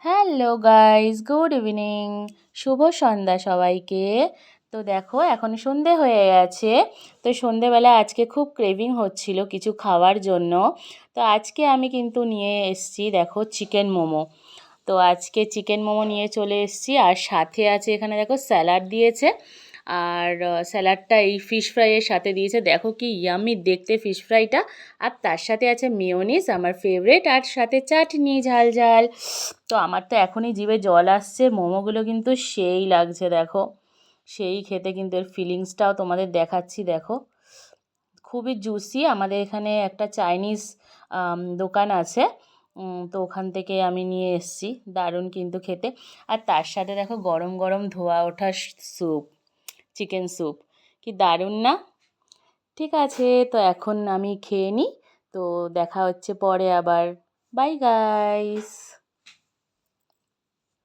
Hello guys, good evening. শুভ সন্ধ্যা সবাইকে। তো দেখো এখন সন্ধে হয়ে গেছে। তো সন্ধেবেলা আজকে খুব ক্রেভিং হচ্ছিল কিছু খাওয়ার জন্য। তো আজকে আমি কিন্তু নিয়ে এসেছি দেখো চিকেন মোমো। তো আজকে চিকেন মোমো নিয়ে চলে এসেছি, আর সাথে আছে এখানে দেখো স্যালাড দিয়েছে। আর স্যালাডটা এই ফিশ ফ্রাইয়ের সাথে দিয়েছে, দেখো কি ইয়াম্মি দেখতে ফিশ ফ্রাইটা। আর তার সাথে আছে মেয়োনিজ আমার ফেভারিট, আর সাথে চাটনি ঝাল ঝাল। তো আমার তো এখনই জিভে জল আসছে। মোমোগুলো কিন্তু সেই লাগছে দেখো, সেই খেতে। কিন্তু এর ফিলিংসটাও তোমাদের দেখাচ্ছি দেখো, খুবই জুসি। আমাদের এখানে একটা চাইনিজ দোকান আছে, তো ওখান থেকে আমি নিয়ে এসেছি। দারুণ কিন্তু খেতে। আর তার সাথে দেখো গরম গরম ধোয়া ওঠা স্যুপ, চিকেন স্যুপ, কি দারুণ না? ঠিক আছে, তো এখন আমি খেয়ে নিই। তো দেখা হচ্ছে পরে আবার। Bye guys.